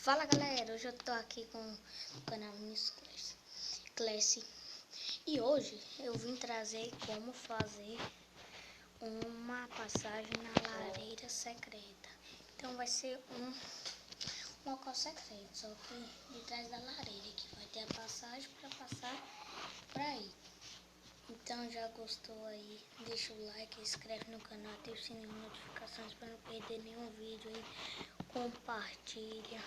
Fala galera, hoje eu tô aqui com o canal Vinicius Classic e hoje eu vim trazer como fazer uma passagem na lareira secreta. Então vai ser um local secreto, só que de trás da lareira, que vai ter a passagem para passar por aí. Então já gostou aí, deixa o like, inscreve no canal, ativa o sininho de notificações para não perder nenhum vídeo aí, compartilha,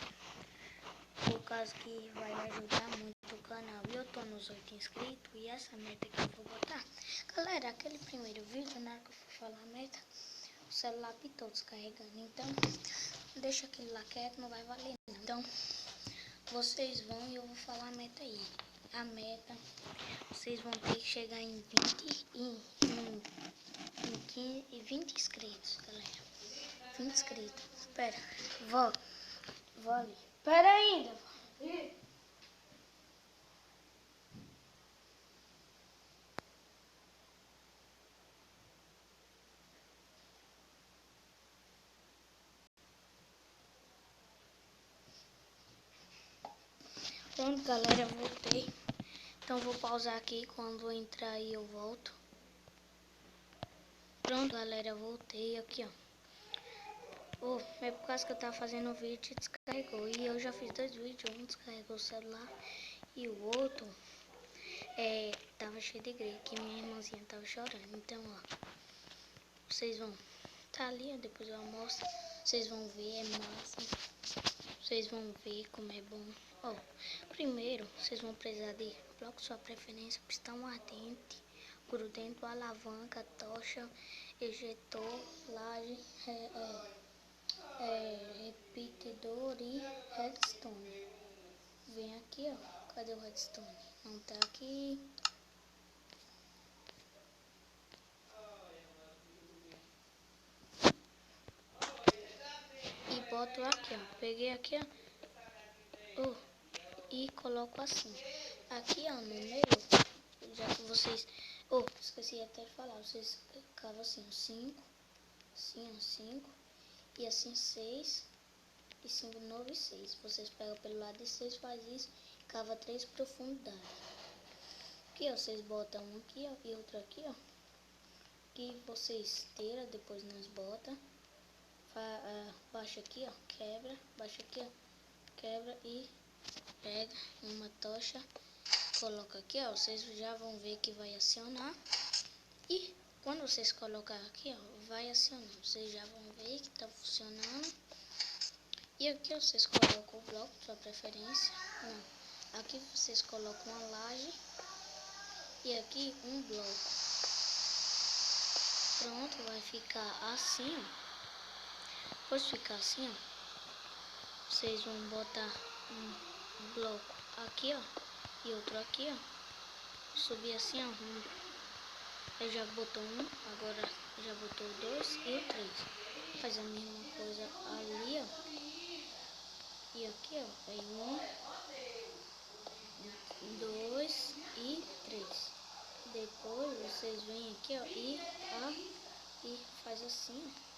por causa que vai me ajudar muito o canal. Eu tô nos 8 inscritos e essa meta que eu vou botar. Galera, aquele primeiro vídeo, na hora que eu for falar a meta, o celular pitou descarregando, então deixa aquele lá quieto, não vai valer não. Então vocês vão e eu vou falar a meta aí. A meta, vocês vão ter que chegar em 20 inscritos, galera. 20 inscritos. Espera, vou ali. Espera ainda. Pronto, galera, voltei. Então vou pausar aqui, quando entrar aí eu volto. Pronto, galera, voltei aqui, ó. É por causa que eu tava fazendo o vídeo e descarregou. E eu já fiz 2 vídeos, um descarregou o celular e o outro tava cheio de grego, que minha irmãzinha tava chorando. Então, ó, vocês vão tá ali, ó, depois eu mostro. Vocês vão ver, é massa. Vocês vão ver como é bom. Ó, primeiro, vocês vão precisar de bloco sua preferência, pistão ardente, grudento, alavanca, tocha, ejetor, laje, repetidor e redstone. Vem aqui, ó. Cadê o redstone? Não tá aqui. E boto aqui, ó. Peguei aqui, ó. E coloco assim. Aqui, ó, no meio, já que vocês... esqueci até de falar. Vocês cavam assim, 5. Assim, ó, 5. E assim, 6. E 5 novo e 6. Vocês pegam pelo lado de 6, faz isso. Cava 3 profundidades. Aqui, ó, vocês botam um aqui, ó. E outro aqui, ó. Que vocês tiram, depois nós bota. Baixa aqui, ó. Quebra. Baixa aqui, ó. Quebra e pega uma tocha. Coloca aqui, ó. Vocês já vão ver que vai acionar. E quando vocês colocar aqui, ó, vai acionar. Vocês já vão ver que tá funcionando. E aqui, ó, vocês colocam o bloco, sua preferência. Não. Aqui vocês colocam uma laje. E aqui um bloco. Pronto, vai ficar assim, ó. Depois ficar assim, ó, vocês vão botar um bloco aqui, ó. E outro aqui, ó. Subir assim, ó. Eu já botou um, agora já botou o 2 e o 3. Faz a mesma coisa ali, ó. E aqui, ó, aí 1, 2 e 3. Depois vocês vêm aqui, ó, e faz assim, ó.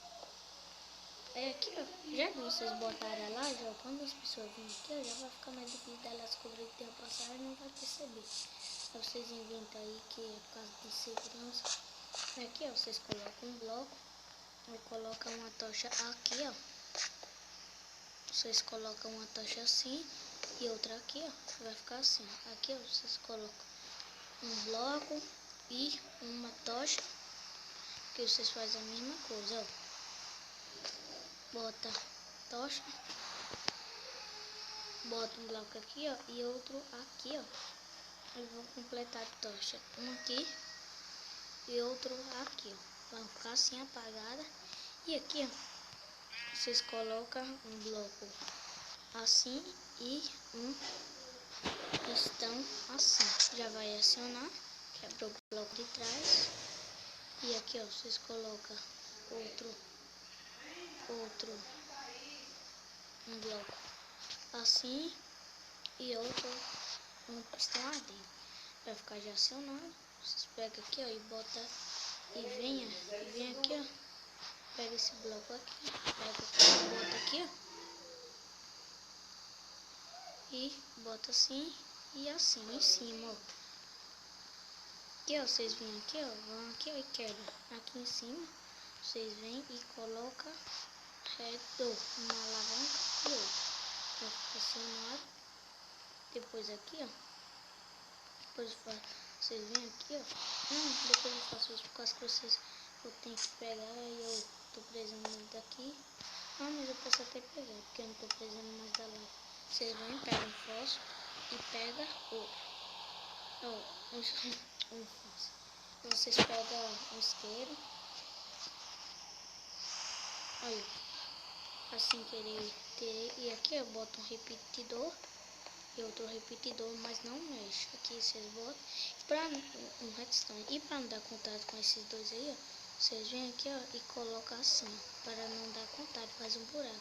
Aí aqui, ó, já que vocês botaram a laje, ó, quando as pessoas virem aqui, ó, já vai ficar mais difícil delas descobrir que tem a passagem e não vai perceber. Aí vocês inventam aí que é por causa de segurança. Aqui, ó, vocês colocam um bloco e colocam uma tocha aqui, ó. Vocês colocam uma tocha assim e outra aqui, ó, vai ficar assim. Aqui, ó, vocês colocam um bloco e uma tocha, que vocês fazem a mesma coisa, ó. Bota tocha, bota um bloco aqui, ó, e outro aqui, ó. Eu vou completar a tocha, um aqui e outro aqui, ó. Vai ficar assim apagada. E aqui, ó, vocês colocam um bloco assim e um pistão assim. Já vai acionar, quebrou o bloco de trás. E aqui, ó, vocês colocam um bloco assim e outro um pistão ardente. Vai ficar já acionado. Vocês pegam aqui, ó, e bota e vem aqui, ó. Pega esse bloco aqui, bota aqui, ó. e bota assim e assim em cima, ó. Aqui, ó, vocês vêm aqui, ó, vão aqui, ó, e quebram. Aqui em cima, vocês vêm e colocam reto, uma alavanca e outra. Vai ficar acionado. Depois aqui, ó. Depois vocês vêm aqui, ó. Não, depois eu faço isso por causa que vocês eu tenho que pegar e eu tô precisando muito daqui. Ah, mas eu posso até pegar, porque eu não tô precisando mais da lava. Vocês vêm, pegam um fósforo e pega outro. Oh, um fósforo. Vocês pegam um isqueiro. Aí, assim querer ter. E aqui eu boto um repetidor e outro repetidor, mas não mexe. Aqui vocês botam para um redstone. E para não dar contato com esses dois aí, ó. Vocês vêm aqui, ó, e colocam assim, ó, para não dar contato, faz um buraco.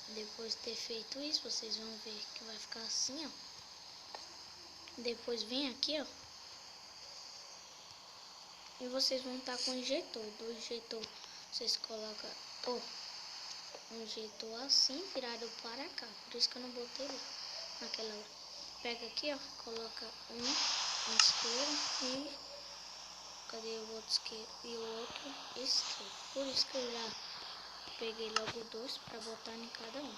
Depois de ter feito isso, vocês vão ver que vai ficar assim, ó. Depois vem aqui, ó. E vocês vão estar com o injetor. Do injetor, vocês colocam, ó, um injetor assim, virado para cá. Por isso que eu não botei lá naquela hora. Pega aqui, ó, coloca um isqueiro e... Cadê o outro isqueiro? E o outro isqueiro. Por isso que eu já peguei logo dois para botar em cada um.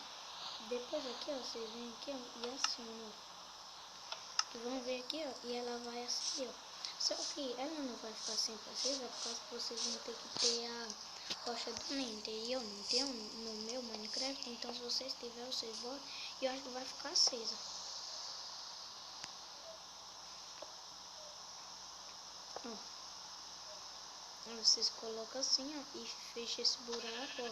Depois aqui, ó, vocês vêm aqui, ó, e acionam, ó. E vão ver aqui, ó, e ela vai assim, ó. Só que ela não vai ficar sempre acesa, por causa que vocês vão ter que ter a rocha do Nether. E eu não tenho no meu Minecraft, então se vocês tiverem, vocês botam. E eu acho que vai ficar acesa. Ó. Aí vocês colocam assim, ó, e fecha esse buraco, ó.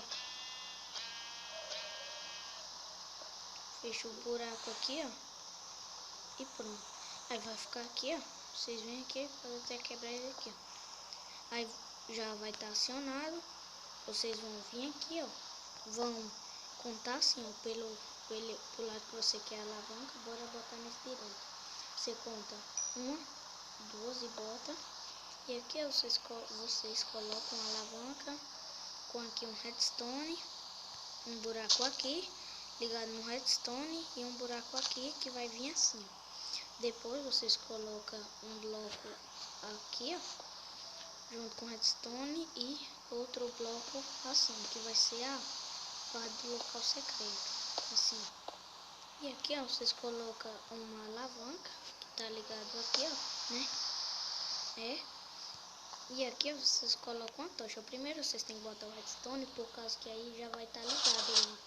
Fecha o buraco aqui, ó. E pronto. Aí vai ficar aqui, ó. Vocês vêm aqui, pode até quebrar ele aqui, ó. Aí já vai estar acionado. Vocês vão vir aqui, ó. Vão contar assim, ó, pro lado que você quer a alavanca. Bora botar nesse direito. Você conta uma, duas e bota. E aqui, ó, vocês colocam a alavanca com aqui um redstone, um buraco aqui ligado no redstone e um buraco aqui que vai vir assim. Depois vocês colocam um bloco aqui, ó, junto com redstone e outro bloco assim, que vai ser a parte do local secreto, assim. E aqui, ó, vocês colocam uma alavanca que tá ligado aqui, ó, né? E aqui vocês colocam a tocha. Primeiro vocês têm que botar o redstone, por causa que aí já vai estar ligado lá.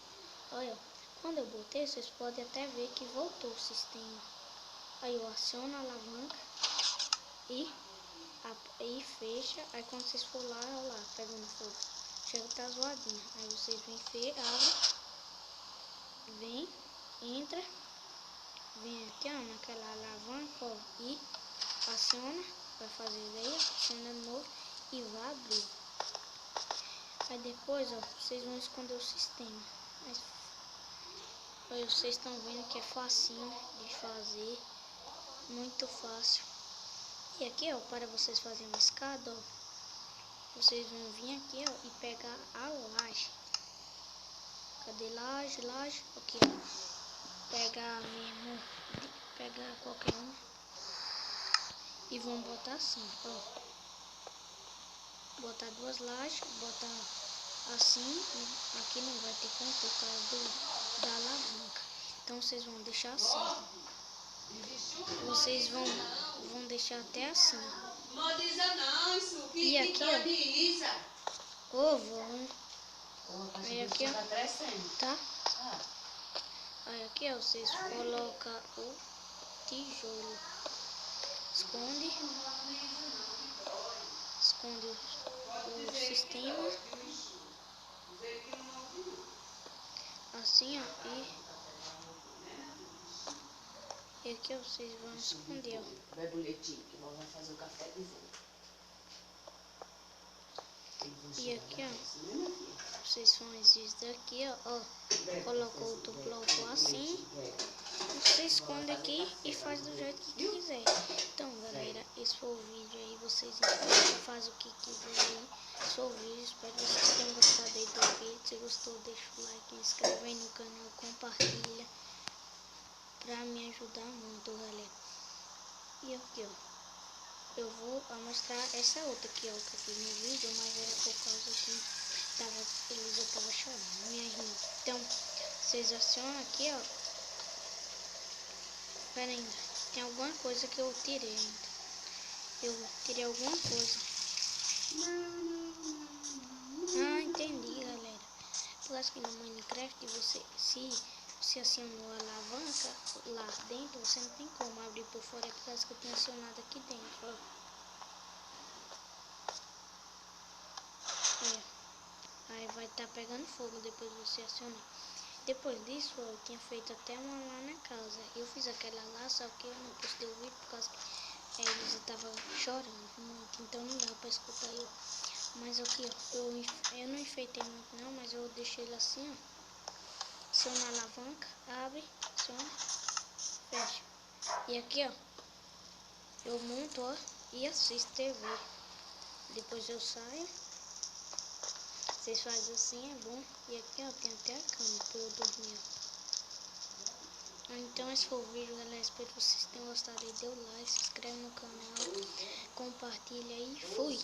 Olha, quando eu botei, vocês podem até ver que voltou o sistema. Aí eu aciono a alavanca e fecha. Aí quando vocês for lá, olha lá, pegando fogo. Chega que tá zoadinho. Aí vocês vêm, abrem, vem, entra, vem aqui, ó, naquela alavanca, ó, e aciona. Vai fazer daí, aciona de novo e vai abrir. Aí depois, ó, vocês vão esconder o sistema. Aí vocês estão vendo que é facinho de fazer, muito fácil. E aqui, ó, para vocês fazerem uma escada, ó, vocês vão vir aqui, ó, e pegar a laje. Cadê laje? Aqui, ó. Pegar qualquer um e vão botar assim, ó. Botar duas lajes, botar assim, e aqui não vai ter como por causa da alavanca. Então vocês vão deixar assim. Vocês vão deixar até assim. E aqui, ó, vão. Aí aqui, ó, tá? Aí aqui, ó, vocês colocam o tijolo. Esconde o sistema. Assim, ó, e aqui, ó, vocês vão esconder, ó. Vai boletim, que nós vamos fazer o café de volta. E aqui, ó, vocês fazem isso daqui, ó, colocou outro bloco assim, você esconde aqui e faz do jeito que quiser. Então, galera, esse foi o vídeo aí, vocês fazem o que quiser aí. Esse foi o vídeo, espero que vocês tenham gostado aí do vídeo. Se gostou, deixa o like, inscreve aí no canal, compartilha. pra me ajudar muito, galera. E aqui, ó. Eu vou mostrar essa outra aqui, ó, que eu fiz no vídeo, mas era por causa que Elisa tava chorando, minha irmã. Então, vocês acionam aqui, ó. Pera ainda, tem alguma coisa que eu tirei ainda. Eu tirei alguma coisa. Ah, entendi, galera. Por causa que no Minecraft, se acionou a alavanca lá dentro, você não tem como abrir por fora, é por causa que eu tenho acionado aqui dentro, ó. Aí vai estar pegando fogo depois de você acionar. Depois disso, ó, eu tinha feito até uma lá na casa. Eu fiz aquela lá, só que eu não postei o vídeo por causa que eles estavam chorando muito, então não dá pra escutar eu. Mas aqui, ó, eu não enfeitei muito não, mas eu deixei ele assim, ó. Aciona a alavanca, abre, aciona, fecha. E aqui, ó, eu monto, ó, e assisto TV. Depois eu saio. Vocês fazem assim, é bom. E aqui, ó, tem até a cama pra eu dormir, ó. Então esse foi o vídeo, galera. Espero que vocês tenham gostado. Dê o like, se inscreve no canal, compartilha e fui!